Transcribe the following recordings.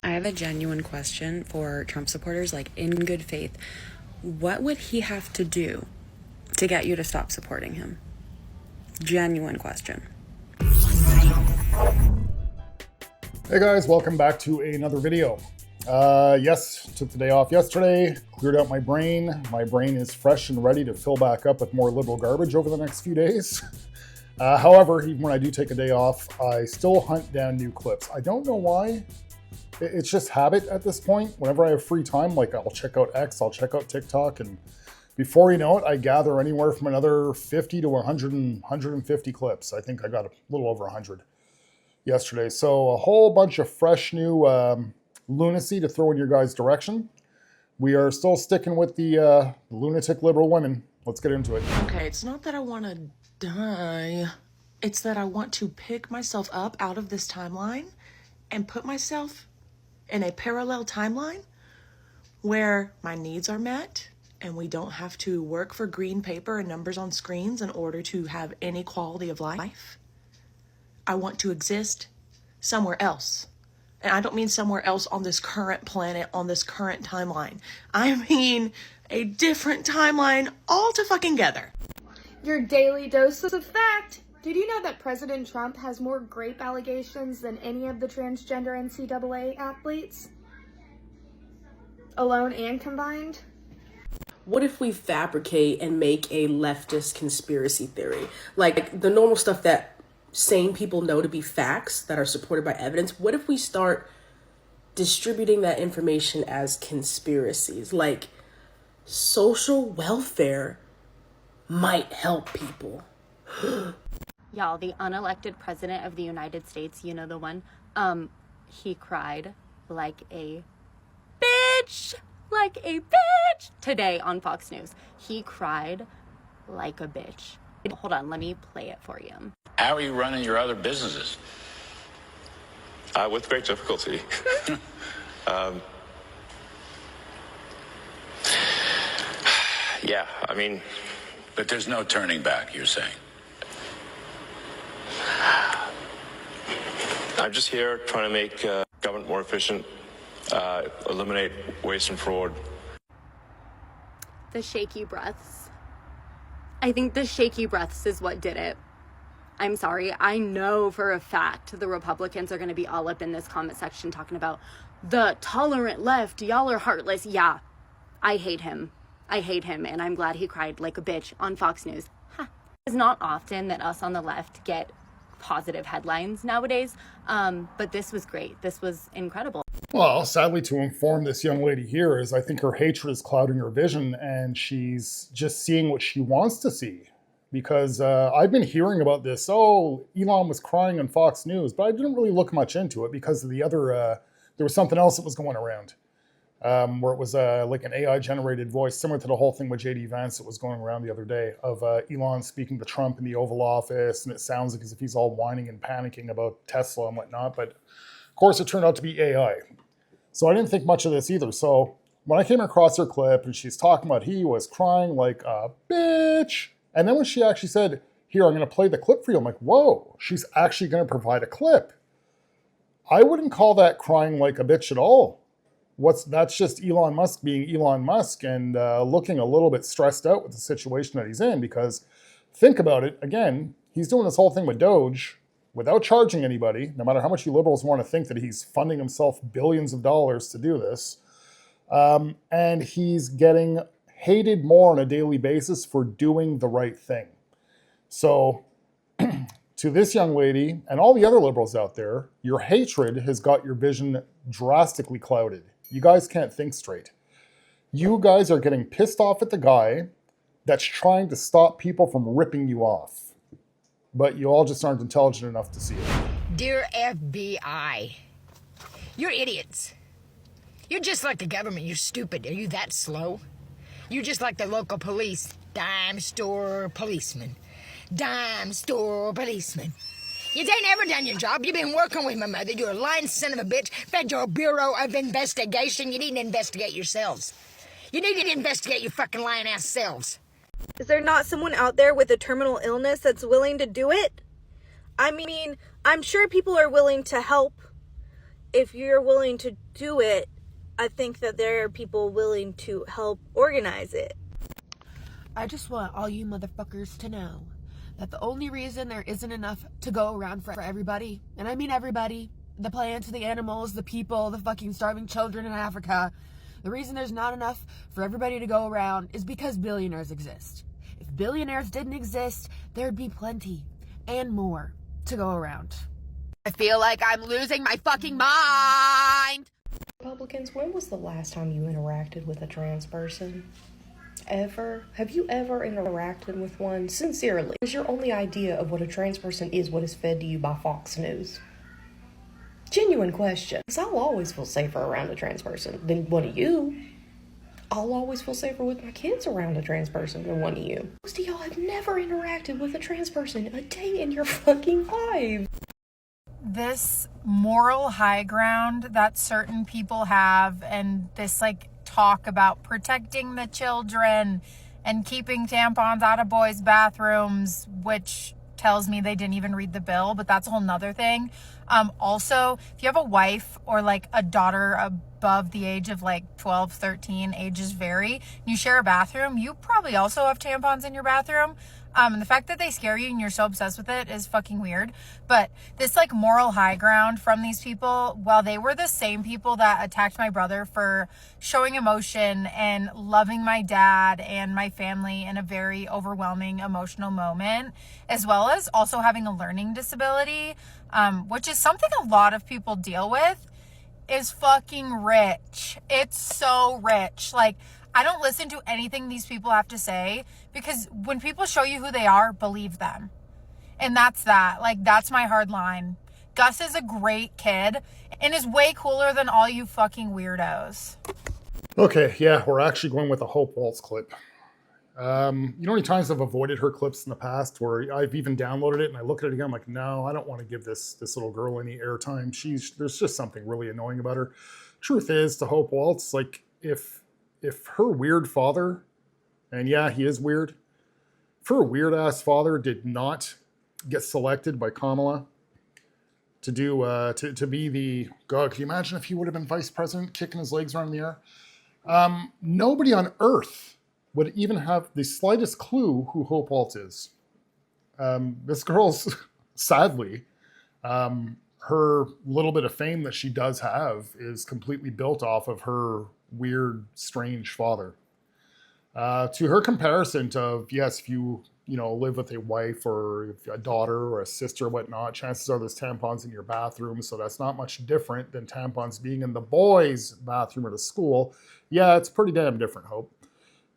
I have a genuine question for Trump supporters, like in good faith. What would he have to do to get you to stop supporting him? Genuine question. Hey guys, welcome back to another video. Yes, took the day off yesterday, cleared out my brain. My brain is fresh and ready to fill back up with more liberal garbage over the next few days. However, even when I do take a day off, I still hunt down new clips. I don't know why. It's just habit at this point. Whenever I have free time, like I'll check out X, I'll check out TikTok, and before you know it, I gather anywhere from another 50 to 100 and 150 clips. I think I got a little over 100 yesterday. So a whole bunch of fresh new lunacy to throw in your guys' direction. We are still sticking with the lunatic liberal women. Let's get into it. Okay, it's not that I want to die. It's that I want to pick myself up out of this timeline and put myself in a parallel timeline where my needs are met and we don't have to work for green paper and numbers on screens in order to have any quality of life. I want to exist somewhere else. And I don't mean somewhere else on this current planet, on this current timeline. I mean a different timeline altogether. Your daily dose of fact. Did you know that President Trump has more rape allegations than any of the transgender NCAA athletes? Alone and combined? What if we fabricate and make a leftist conspiracy theory? Like the normal stuff that sane people know to be facts that are supported by evidence. What if we start distributing that information as conspiracies? Like social welfare might help people. Y'all, the unelected president of the United States, you know the one, he cried like a bitch today on Fox News. He cried like a bitch. Hold on, let me play it for you. How are you running your other businesses? With great difficulty. Yeah, I mean... But there's no turning back, you're saying? I'm just here trying to make government more efficient, eliminate waste and fraud. The shaky breaths. I think the shaky breaths is what did it. I'm sorry. I know for a fact the Republicans are going to be all up in this comment section talking about the tolerant left. Y'all are heartless. Yeah, I hate him. And I'm glad he cried like a bitch on Fox News. It's not often that us on the left get positive headlines nowadays, but this was great. This was incredible. Well, sadly to inform this young lady here is I think her hatred is clouding her vision and she's just seeing what she wants to see. Because I've been hearing about this, Elon was crying on Fox News, but I didn't really look much into it because of the other, there was something else that was going around. Where it was like an AI-generated voice, similar to the whole thing with J.D. Vance that was going around the other day, of Elon speaking to Trump in the Oval Office, and it sounds like as if he's all whining and panicking about Tesla and whatnot, but of course it turned out to be AI. So I didn't think much of this either. So when I came across her clip, and she's talking about he was crying like a bitch, and then when she actually said, here, I'm going to play the clip for you, I'm like, whoa, she's actually going to provide a clip. I wouldn't call that crying like a bitch at all. That's just Elon Musk being Elon Musk and looking a little bit stressed out with the situation that he's in, because think about it, again, he's doing this whole thing with Doge without charging anybody, no matter how much you liberals want to think that he's funding himself billions of dollars to do this. And he's getting hated more on a daily basis for doing the right thing. So to this young lady and all the other liberals out there, your hatred has got your vision drastically clouded. You guys can't think straight. You guys are getting pissed off at the guy that's trying to stop people from ripping you off. But you all just aren't intelligent enough to see it. Dear FBI, you're idiots. You're just like the government. You're stupid. Are you that slow? You're just like the local police. Dime store policeman. Dime store policeman. You ain't ever done your job. You've been working with my mother. You're a lying son of a bitch. Federal Bureau of Investigation. You need to investigate yourselves. You need to investigate your fucking lying ass selves. Is there not someone out there with a terminal illness that's willing to do it? I mean, I'm sure people are willing to help if you're willing to do it, I think that there are people willing to help organize it. I just want all you motherfuckers to know that the only reason there isn't enough to go around for everybody, and I mean everybody, the plants, the animals, the people, the fucking starving children in Africa, the reason there's not enough for everybody to go around is because billionaires exist. If billionaires didn't exist, there'd be plenty and more to go around. I feel like I'm losing my fucking mind! Republicans, when was the last time you interacted with a trans person? Ever? Have you ever interacted with one? Sincerely. Is your only idea of what a trans person is what is fed to you by Fox News? Genuine question. Because I'll always feel safer around a trans person than one of you. I'll always feel safer with my kids around a trans person than one of you. Most of y'all have never interacted with a trans person a day in your fucking life. This moral high ground that certain people have, and this like talk about protecting the children and keeping tampons out of boys' bathrooms, which tells me they didn't even read the bill, but that's a whole nother thing. Also, if you have a wife or like a daughter above the age of like 12, 13, ages vary, and you share a bathroom, you probably also have tampons in your bathroom. And the fact that they scare you and you're so obsessed with it is fucking weird. But this like moral high ground from these people, well, they were the same people that attacked my brother for showing emotion and loving my dad and my family in a very overwhelming emotional moment, as well as also having a learning disability, which is something a lot of people deal with, is fucking rich. It's so rich. Like, I don't listen to anything these people have to say, because when people show you who they are, believe them. And that's that. Like, that's my hard line. Gus is a great kid and is way cooler than all you fucking weirdos. Okay, yeah, we're actually going with a Hope Waltz clip. You know how many times I've avoided her clips in the past where I've even downloaded it and I look at it again, I'm like, no, I don't want to give this little girl any airtime. There's just something really annoying about her. Truth is, to Hope Waltz, like, if her weird father, and yeah, he is weird, if her weird ass father did not get selected by Kamala to do to be the, God, can you imagine if he would have been vice president kicking his legs around in the air? Nobody on earth would even have the slightest clue who Hope Waltz is. This girl's, sadly, her little bit of fame that she does have is completely built off of her weird, strange father. To her comparison of, yes, if you live with a wife or a daughter or a sister or whatnot, chances are there's tampons in your bathroom, so that's not much different than tampons being in the boys' bathroom at a school. Yeah, it's pretty damn different, Hope.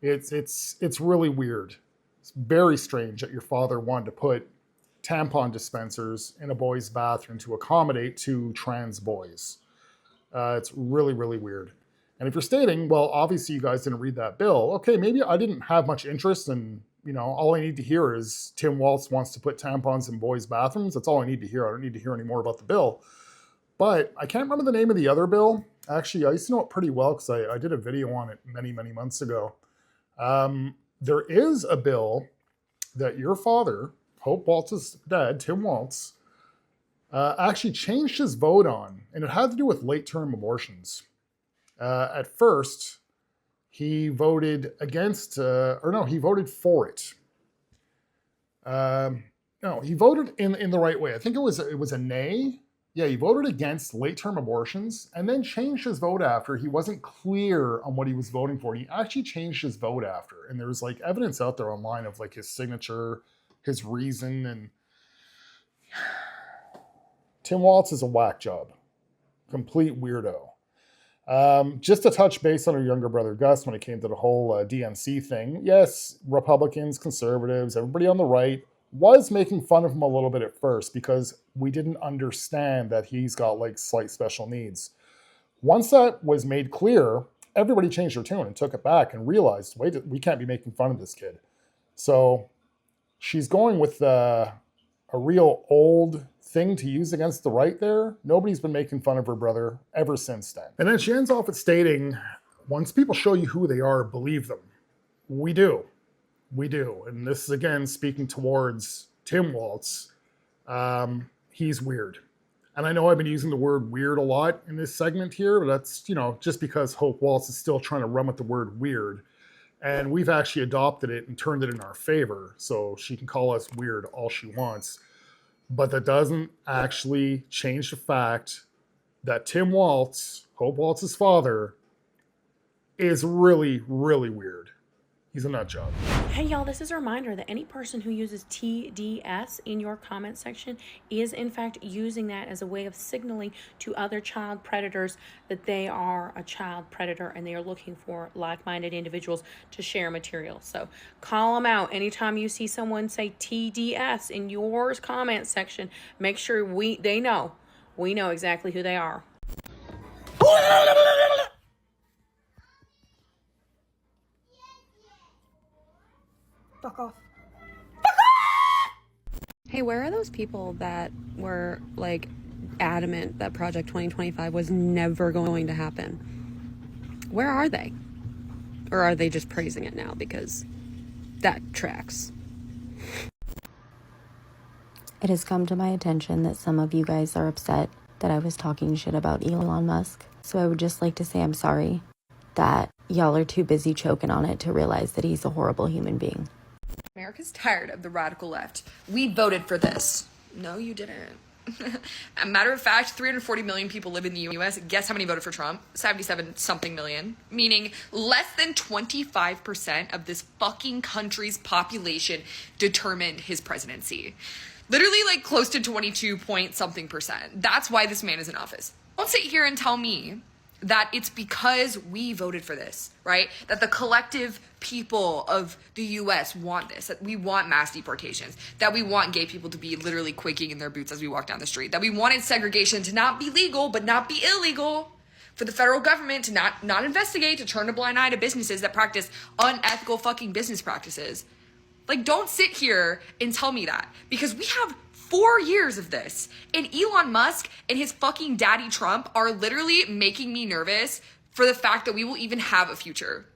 It's really weird. It's very strange that your father wanted to put tampon dispensers in a boy's bathroom to accommodate two trans boys. It's really, really weird. And if you're stating, well, obviously you guys didn't read that bill, okay, maybe I didn't have much interest in, all I need to hear is Tim Waltz wants to put tampons in boys' bathrooms. That's all I need to hear. I don't need to hear any more about the bill. But I can't remember the name of the other bill. Actually, I used to know it pretty well because I did a video on it many, many months ago. There is a bill that your father, Hope Waltz's dad, Tim Waltz, actually changed his vote on, and it had to do with late-term abortions. At first, he voted against, he voted for it. No, he voted in the right way. I think it was a nay. Yeah, he voted against late-term abortions and then changed his vote after. He wasn't clear on what he was voting for. He actually changed his vote after. And there was like evidence out there online of like his signature, his reason, and Tim Waltz is a whack job. Complete weirdo. Just to touch base on her younger brother Gus when it came to the whole DNC thing. Yes, Republicans, conservatives, everybody on the right was making fun of him a little bit at first because we didn't understand that he's got like slight special needs. Once that was made clear, everybody changed their tune and took it back and realized, wait, we can't be making fun of this kid. So she's going with a real old thing to use against the right there. Nobody's been making fun of her brother ever since then. And then she ends off at stating, once people show you who they are, believe them. We do. We do. And this is, again, speaking towards Tim Waltz. He's weird. And I know I've been using the word weird a lot in this segment here, but that's, just because Hope Waltz is still trying to run with the word weird. And we've actually adopted it and turned it in our favor. So she can call us weird all she wants. But that doesn't actually change the fact that Tim Waltz, Hope Waltz's father, is really, really weird. He's a nut job. Hey y'all, this is a reminder that any person who uses TDS in your comment section is in fact using that as a way of signaling to other child predators that they are a child predator and they are looking for like-minded individuals to share material. So call them out anytime you see someone say TDS in your comment section. Make sure we know exactly who they are. Fuck off. Hey, where are those people that were like adamant that Project 2025 was never going to happen? Where are they? Or are they just praising it now because that tracks? It has come to my attention that some of you guys are upset that I was talking shit about Elon Musk. So I would just like to say I'm sorry that y'all are too busy choking on it to realize that he's a horrible human being. America's tired of the radical left. We voted for this. No, you didn't. A matter of fact, 340 million people live in the U.S. Guess how many voted for Trump? 77 something million. Meaning less than 25% of this fucking country's population determined his presidency. Literally like close to 22 point something percent. That's why this man is in office. Don't sit here and tell me that it's because we voted for this, right? That the collective people of the US want this, that we want mass deportations, that we want gay people to be literally quaking in their boots as we walk down the street, that we wanted segregation to not be legal but not be illegal, for the federal government to not investigate, to turn a blind eye to businesses that practice unethical fucking business practices. Like, don't sit here and tell me that, because we have 4 years of this, and Elon Musk and his fucking daddy Trump are literally making me nervous for the fact that we will even have a future,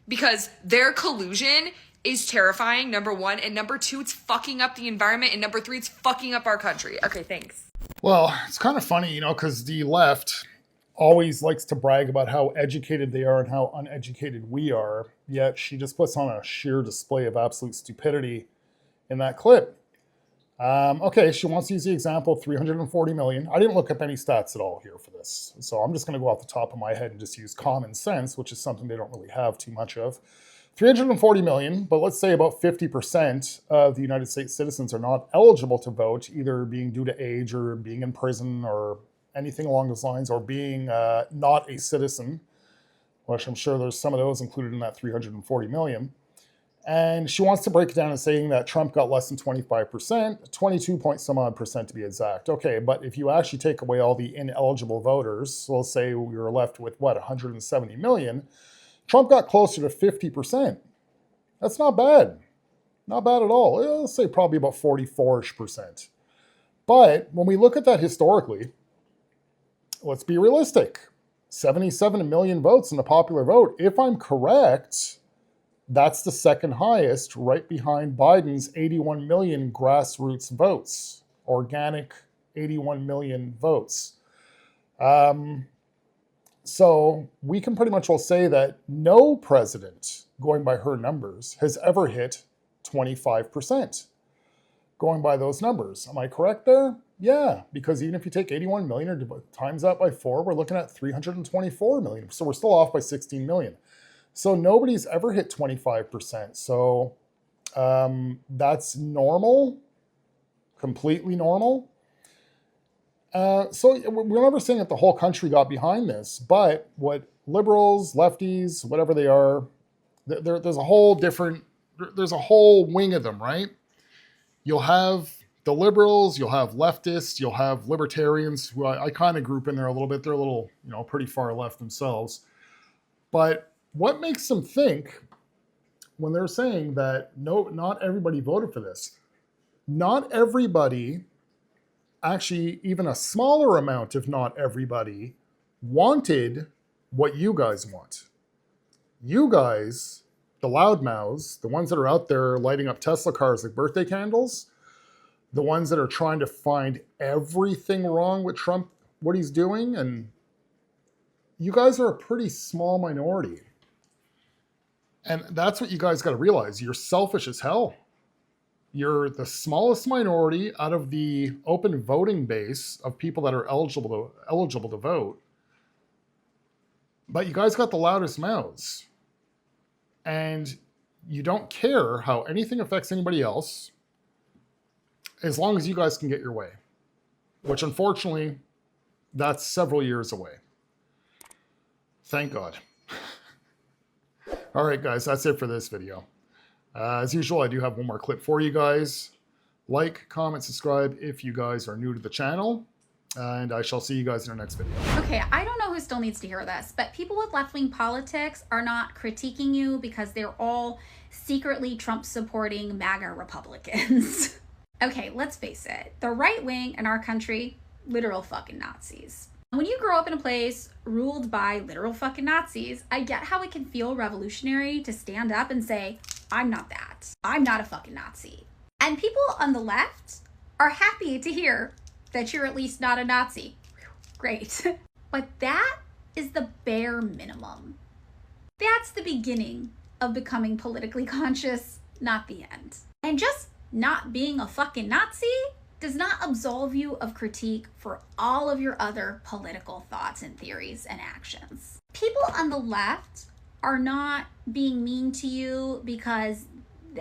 because their collusion is terrifying, number one, and number two, it's fucking up the environment, and number three, it's fucking up our country. Okay, thanks. Well, it's kind of funny, because the left always likes to brag about how educated they are and how uneducated we are, yet she just puts on a sheer display of absolute stupidity in that clip. Okay, she wants to use the example 340 million. I didn't look up any stats at all here for this, so I'm just going to go off the top of my head and just use common sense, which is something they don't really have too much of. 340 million, but let's say about 50% of the United States citizens are not eligible to vote, either being due to age or being in prison or anything along those lines, or being not a citizen, which I'm sure there's some of those included in that 340 million. And she wants to break it down and saying that Trump got less than 25%, 22 point some odd percent to be exact. Okay, but if you actually take away all the ineligible voters, so let's say we were left with, 170 million, Trump got closer to 50%. That's not bad. Not bad at all. Let's say probably about 44-ish%. But when we look at that historically, let's be realistic. 77 million votes in the popular vote. If I'm correct, that's the second highest, right behind Biden's 81 million grassroots votes, organic 81 million votes. So we can pretty much all say that no president, going by her numbers, has ever hit 25%. Going by those numbers. Am I correct there? Yeah, because even if you take 81 million or times that by 4, we're looking at 324 million. So we're still off by 16 million. So nobody's ever hit 25%. So that's normal, completely normal. So we're never saying that the whole country got behind this, but what liberals, lefties, whatever they are, there's a whole wing of them, right? You'll have the liberals, you'll have leftists, you'll have libertarians, who I kind of group in there a little bit. They're a little, pretty far left themselves. But what makes them think when they're saying that no, not everybody voted for this? Not everybody, actually even a smaller amount, if not everybody, wanted what you guys want. You guys, the loudmouths, the ones that are out there lighting up Tesla cars like birthday candles, the ones that are trying to find everything wrong with Trump, what he's doing, and you guys are a pretty small minority. And that's what you guys got to realize. You're selfish as hell. You're the smallest minority out of the open voting base of people that are eligible to vote. But you guys got the loudest mouths. And you don't care how anything affects anybody else as long as you guys can get your way. Which, unfortunately, that's several years away. Thank God. All right, guys, that's it for this video. As usual, I do have one more clip for you guys. Like, comment, subscribe if you guys are new to the channel. And I shall see you guys in our next video. Okay, I don't know who still needs to hear this, but people with left-wing politics are not critiquing you because they're all secretly Trump-supporting MAGA Republicans. Okay, let's face it. The right wing in our country, literal fucking Nazis. When you grow up in a place ruled by literal fucking Nazis, I get how it can feel revolutionary to stand up and say, I'm not that. I'm not a fucking Nazi. And people on the left are happy to hear that you're at least not a Nazi. Great. But that is the bare minimum. That's the beginning of becoming politically conscious, not the end. And just not being a fucking Nazi does not absolve you of critique for all of your other political thoughts and theories and actions. People on the left are not being mean to you because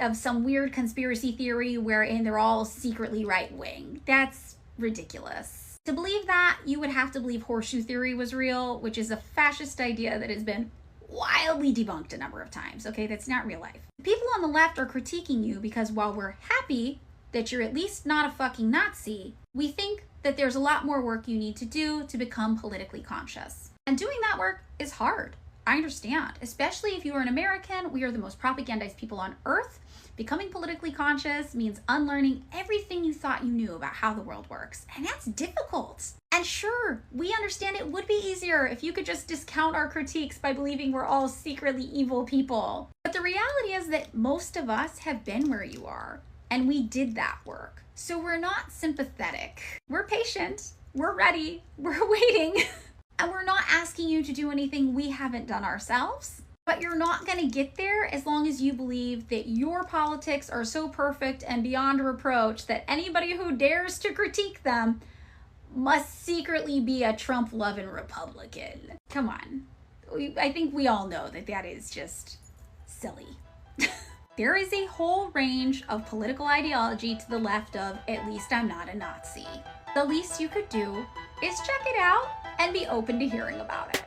of some weird conspiracy theory wherein they're all secretly right-wing. That's ridiculous. To believe that, you would have to believe horseshoe theory was real, which is a fascist idea that has been wildly debunked a number of times. Okay, that's not real life. People on the left are critiquing you because while we're happy that you're at least not a fucking Nazi, we think that there's a lot more work you need to do to become politically conscious. And doing that work is hard. I understand, especially if you are an American. We are the most propagandized people on earth. Becoming politically conscious means unlearning everything you thought you knew about how the world works. And that's difficult. And sure, we understand it would be easier if you could just discount our critiques by believing we're all secretly evil people. But the reality is that most of us have been where you are, and we did that work. So we're not sympathetic. We're patient, we're ready, we're waiting, and we're not asking you to do anything we haven't done ourselves. But you're not gonna get there as long as you believe that your politics are so perfect and beyond reproach that anybody who dares to critique them must secretly be a Trump-loving Republican. Come on. I think we all know that that is just silly. There is a whole range of political ideology to the left of, at least I'm not a Nazi. The least you could do is check it out and be open to hearing about it.